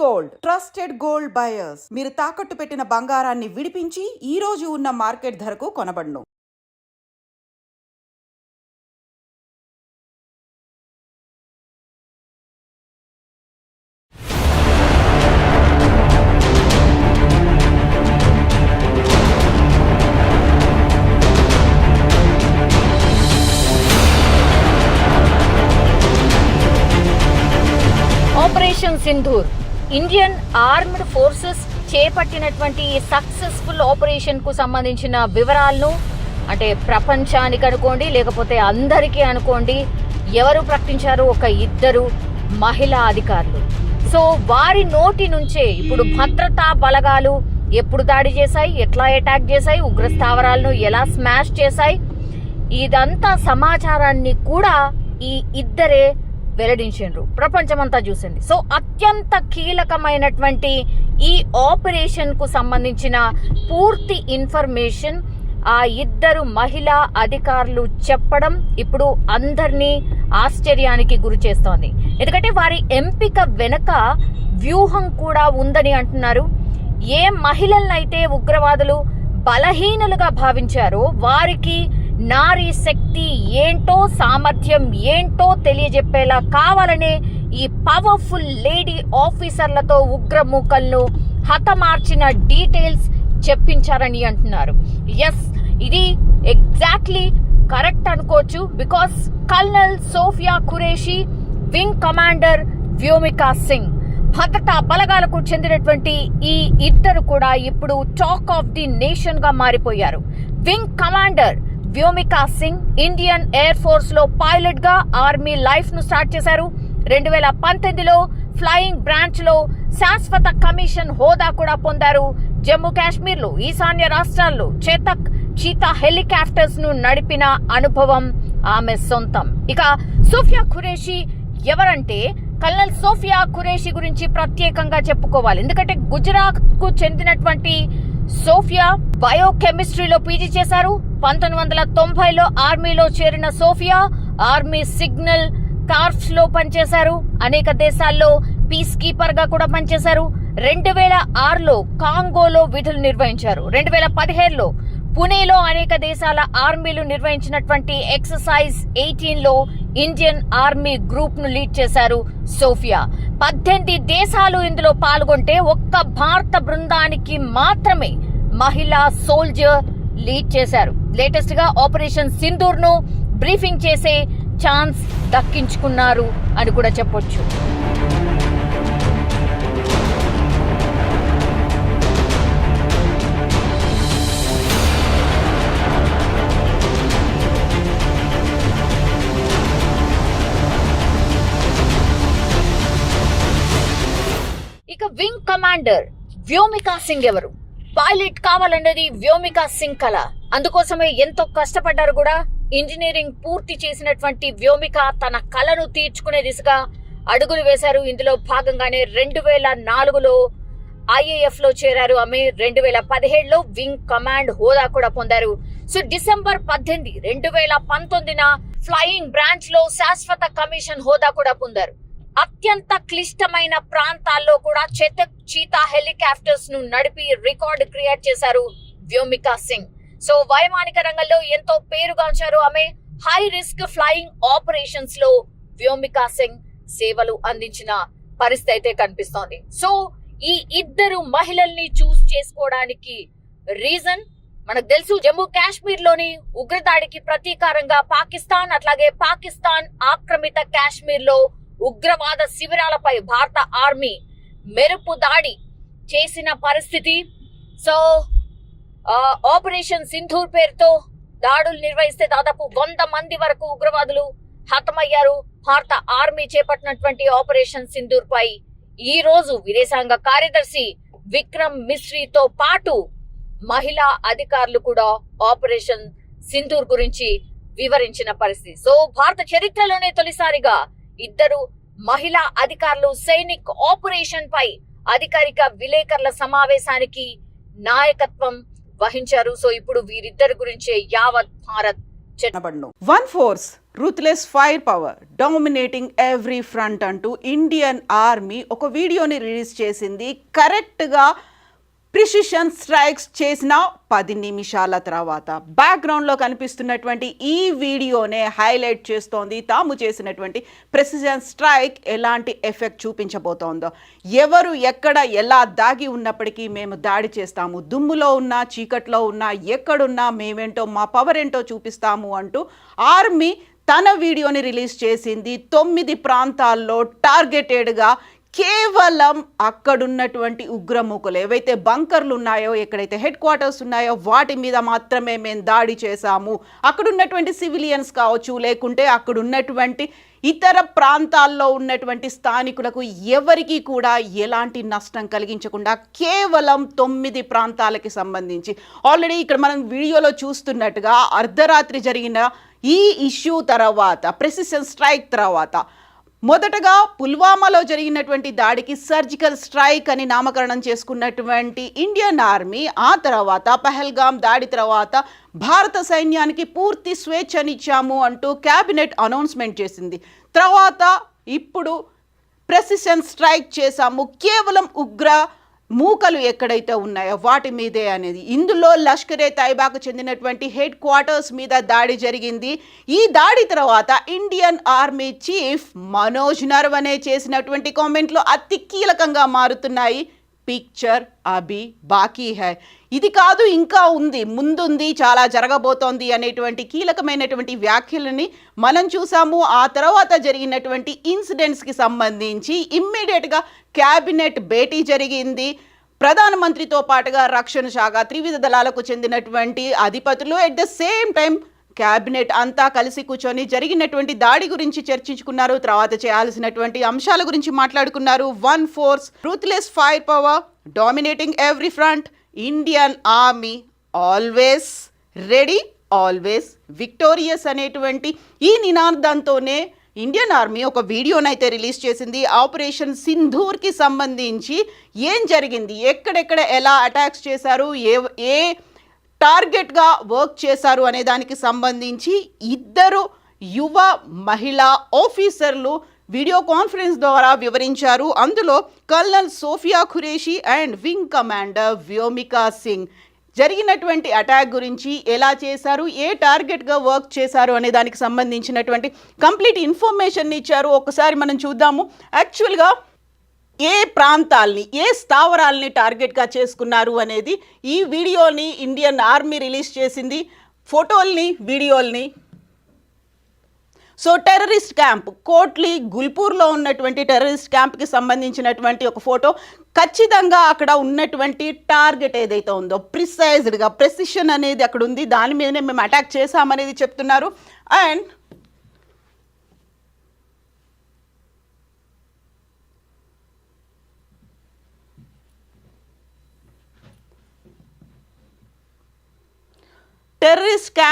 Gold trusted gold buyers. మీరు తాకట్టు పెట్టిన బంగారాన్ని విడిపించి ఈ రోజు ఉన్న మార్కెట్ ధరకు కొనబడును. Operation Sindoor Indian armed forces చేపట్టినటువంటి సక్సెస్ఫుల్ ఆపరేషన్ కు సంబంధించిన వివరాలను అంటే ప్రపంచానికి అనుకోండి లేకపోతే అందరికీ అనుకోండి ఎవరు ప్రకటించారు? ఒక ఇద్దరు మహిళా అధికారులు. సో వారి నోటి నుంచే ఇప్పుడు భద్రతా బలగాలు ఎప్పుడు దాడి చేశాయి, ఎట్లా అటాక్ చేశాయి, ఉగ్ర స్థావరాలను ఎలా స్మాష్ చేశాయి, ఇదంతా సమాచారాన్ని కూడా ఈ ఇద్దరే వెల్లడించారు. ప్రపంచమంతా చూసింది. సో అత్యంత కీలకమైనటువంటి ఈ ఆపరేషన్ కు సంబంధించిన పూర్తి ఇన్ఫర్మేషన్ ఆ ఇద్దరు మహిళా అధికారులు చెప్పడం ఇప్పుడు అందరినీ ఆశ్చర్యానికి గురి చేస్తోంది. ఎందుకంటే వారి ఎంపిక వెనుక వ్యూహం కూడా ఉందని అంటున్నారు. ఏ మహిళలనైతే ఉగ్రవాదులు బలహీనులుగా భావించారో వారికి నారీ శక్తి ఏంటో, సామర్థ్యం ఏంటో తెలియజెప్పేలా కావాలనే ఈ పవర్ఫుల్ లేడీ ఆఫీసర్లతో ఉగ్రమూకలను హతమార్చిన డీటెయిల్స్ చెప్పించారని అంటున్నారు. ఎస్, ఇది ఎగ్జాక్ట్లీ కరెక్ట్ అనుకోవచ్చు. Because colonel Sofiya Qureshi, wing commander Vyomika Singh, భద్రతా బలగాలకు చెందినటువంటి ఈ ఇద్దరు కూడా ఇప్పుడు టాక్ ఆఫ్ ది నేషన్ గా మారిపోయారు. Wing commander Vyomika Singh Indian air force లో పైలట్ గా ఆర్మీ లైఫ్ ను స్టార్ట్ చేశారు. 2019లో ఫ్లయింగ్ బ్రాంచ్ లో శాశ్వత కమిషన్ హోదా కూడా పొందారు. జమ్మూ కాశ్మీర్ లో ఈశాన్య రాష్ట్రాల్లో చేతక్ చీతా హెలికాప్టర్స్ ను నడిపిన అనుభవం ఆమె సొంతం. ఇక సోఫియా ఖురేషీ ఎవరంటే, కల్నల్ సోఫియా ఖురేషీ గురించి ప్రత్యేకంగా చెప్పుకోవాలి. ఎందుకంటే గుజరాత్ కు చెందినటువంటి సోఫియా బయోకెమిస్ట్రీలో పీజీ చేశారు. 1990లో ఆర్మీలో చేరిన సోఫియా ఆర్మీ సిగ్నల్ కార్ప్స్ లో పనిచేశారు. అనేక దేశాల్లో పీస్ కీపర్ గా కూడా పనిచేశారు. 2006లో కాంగోలో విధులు నిర్వహించారు. 2017లో పుణేలో అనేక దేశాల ఆర్మీలు నిర్వహించినటువంటి ఎక్సర్సైజ్ 18లో ఇండియన్ ఆర్మీ గ్రూప్ ను లీడ్ చేశారు సోఫియా. 18 దేశాలు ఇందులో పాల్గొంటే ఒక్క భారత బృందానికి మాత్రమే మహిళా సోల్జర్ లీడ్ చేశారు. లేటెస్ట్ గా ఆపరేషన్ సింధూర్ ను బ్రీఫింగ్ చేసే ఛాన్స్ దక్కించుకున్నారు అని కూడా చెప్పొచ్చు. ఇక వింగ్ కమాండర్ వ్యోమికా సింగ్ ఎవరు? పైలట్ కావాలన్నది వ్యోమికా సింగ్ కల. అందుకోసమే ఎంతో కష్టపడ్డారు కూడా. ఇంజనీరింగ్ పూర్తి చేసినటువంటి వ్యోమిక తన కలను తీర్చుకునే దిశగా అడుగులు వేశారు. ఇందులో భాగంగానే 2004లో IAF లో చేరారు ఆమె. 2017లో వింగ్ కమాండ్ హోదా కూడా పొందారు. సో డిసెంబర్ 18, 2019న ఫ్లయింగ్ బ్రాంచ్ లో శాశ్వత కమిషన్ హోదా కూడా పొందారు. అత్యంత క్లిష్టమైన ప్రాంతాల్లో కూడా చేతక్ చీతా హెలికాప్టర్స్ ను నడిపి రికార్డు క్రియేట్ చేశారు వ్యోమికా సింగ్. సో వైమానిక రంగంలో ఎంతో పేరుగాంచారు ఆమె. హై రిస్క్ ఫ్లయింగ్ ఆపరేషన్స్ లో వ్యోమికా సింగ్ సేవలు అందించిన పరిస్థితి అయితే కనిపిస్తోంది. సో ఈ ఇద్దరు మహిళల్ని చూస్ చేసుకోవడానికి రీజన్ మనకు తెలుసు. జమ్మూ కాశ్మీర్ లోని ఉగ్రదాడికి ప్రతీకారంగా పాకిస్తాన్, అట్లాగే పాకిస్తాన్ ఆక్రమిత కాశ్మీర్ లో ఉగ్రవాద శిబిరాలపై భారత ఆర్మీ మెరుపు దాడి చేసిన పరిస్థితి. సో ఆపరేషన్ సింధూర్ పేరుతో దాడులు నిర్వహిస్తే దాదాపు 100 మంది వరకు ఉగ్రవాదులు హతమయ్యారు. భారత ఆర్మీ చేపట్టినటువంటి ఆపరేషన్ సింధూర్ పై ఈ రోజు విదేశాంగ కార్యదర్శి విక్రమ్ మిశ్రీతో పాటు మహిళా అధికారులు కూడా ఆపరేషన్ సింధూర్ గురించి వివరించిన పరిస్థితి. సో భారత చరిత్రలోనే తొలిసారిగా ఇద్దరు మహిళా అధికారులు సైనిక్ ఆపరేషన్ పై అధికారిక విలేకరుల సమావేశానికి నాయకత్వం వహించారు. సో ఇప్పుడు వీరిద్దరి గురించే యావత్ Bharat one force ruthless fire power dominating every front అంటూ ఇండియన్ ఆర్మీ ఒక వీడియోని రిలీజ్ చేసింది. కరెక్ట్గా ప్రిసిషన్ స్ట్రైక్స్ చేసిన 10 నిమిషాల తర్వాత బ్యాక్గ్రౌండ్లో కనిపిస్తున్నటువంటి ఈ వీడియోనే హైలైట్ చేస్తోంది తాము చేసినటువంటి ప్రెసిషన్ స్ట్రైక్ ఎలాంటి ఎఫెక్ట్ చూపించబోతోందో. ఎవరు ఎక్కడ ఎలా దాగి ఉన్నప్పటికీ మేము దాడి చేస్తాము, దుమ్ములో ఉన్నా చీకట్లో ఉన్నా ఎక్కడున్నా మేమేంటో మా పవర్ ఏంటో చూపిస్తాము అంటూ ఆర్మీ తన వీడియోని రిలీజ్ చేసింది. 9 ప్రాంతాల్లో టార్గెటెడ్గా కేవలం అక్కడున్నటువంటి ఉగ్రమూకలు ఏవైతే బంకర్లు ఉన్నాయో, ఎక్కడైతే హెడ్ క్వార్టర్స్ ఉన్నాయో వాటి మీద మాత్రమే మేము దాడి చేశాము. అక్కడున్నటువంటి సివిలియన్స్ కావచ్చు, లేకుంటే అక్కడున్నటువంటి ఇతర ప్రాంతాల్లో ఉన్నటువంటి స్థానికులకు ఎవరికి కూడా ఎలాంటి నష్టం కలిగించకుండా కేవలం 9 ప్రాంతాలకి సంబంధించి ఆల్రెడీ ఇక్కడ మనం వీడియోలో చూస్తున్నట్టుగా అర్ధరాత్రి జరిగిన ఈ ఇష్యూ తర్వాత, ప్రెసిషన్ స్ట్రైక్ తర్వాత మొదటగా పుల్వామాలో జరిగినటువంటి దాడికి సర్జికల్ స్ట్రైక్ అని నామకరణం చేసుకున్నటువంటి ఇండియన్ ఆర్మీ ఆ తర్వాత పహల్గామ్ దాడి తర్వాత భారత సైన్యానికి పూర్తి స్వేచ్ఛనిచ్చాము అంటూ క్యాబినెట్ అనౌన్స్మెంట్ చేసింది. తర్వాత ఇప్పుడు ప్రెసిషన్ స్ట్రైక్ చేశాము కేవలం ఉగ్ర మూకలు ఎక్కడైతే ఉన్నాయో వాటి మీదే అనేది. ఇందులో లష్కరే తైబాకు చెందినటువంటి హెడ్ క్వార్టర్స్ మీద దాడి జరిగింది. ఈ దాడి తర్వాత Indian army chief Manoj Naravane చేసినటువంటి కామెంట్లు అతి కీలకంగా మారుతున్నాయి. పిక్చర్ అభి బాకీ హై, ఇది కాదు ఇంకా ఉంది, ముందుంది, చాలా జరగబోతోంది అనేటువంటి కీలకమైనటువంటి వ్యాఖ్యలని మనం చూసాము. ఆ తర్వాత జరిగినటువంటి ఇన్సిడెంట్స్కి సంబంధించి ఇమ్మీడియట్గా క్యాబినెట్ భేటీ జరిగింది. ప్రధానమంత్రితో పాటుగా రక్షణ శాఖ, త్రివిధ దళాలకు చెందినటువంటి అధిపతులు at the same time cabinet అంతా కలిసి కూర్చొని జరిగినటువంటి దాడి గురించి చర్చించుకున్నారు. తర్వాత చేయాల్సినటువంటి అంశాల గురించి మాట్లాడుకున్నారు. One force ruthless fire power dominating every front, Indian army always ready, always victorious అనేటువంటి ఈ నినాదంతోనే ఇండియన్ ఆర్మీ ఒక వీడియోనైతే రిలీజ్ చేసింది. ఆపరేషన్ సింధూర్కి సంబంధించి ఏం జరిగింది, ఎక్కడెక్కడ ఎలా అటాక్స్ చేశారు, ఏ టార్గెట్గా వర్క్ చేశారు అనే దానికి సంబంధించి 2 యువ మహిళా ఆఫీసర్లు వీడియో కాన్ఫరెన్స్ ద్వారా వివరించారు. అందులో colonel Sofiya Qureshi and wing commander Vyomika Singh జరిగినటువంటి అటాక్ గురించి, ఎలా చేశారు, ఏ టార్గెట్గా వర్క్ చేశారు అనే దానికి సంబంధించినటువంటి కంప్లీట్ ఇన్ఫర్మేషన్ ఇచ్చారు. ఒకసారి మనం చూద్దాము. యాక్చువల్గా ఏ ప్రాంతాల్ని, ఏ స్థావరాల్ని టార్గెట్గా చేసుకున్నారు అనేది ఈ వీడియోని ఇండియన్ ఆర్మీ రిలీజ్ చేసింది, ఫోటోల్ని, వీడియోల్ని. సో టెర్రరిస్ట్ క్యాంప్ కోట్లీ గుల్పూర్లో ఉన్నటువంటి టెర్రరిస్ట్ క్యాంప్కి సంబంధించినటువంటి ఒక ఫోటో. ఖచ్చితంగా అక్కడ ఉన్నటువంటి టార్గెట్ ఏదైతే ఉందో ప్రిసైజ్డ్గా ప్రెసిషన్ అనేది అక్కడ ఉంది, దాని మీదనే మేము అటాక్ చేసామనేది చెప్తున్నారు. And terrorist camp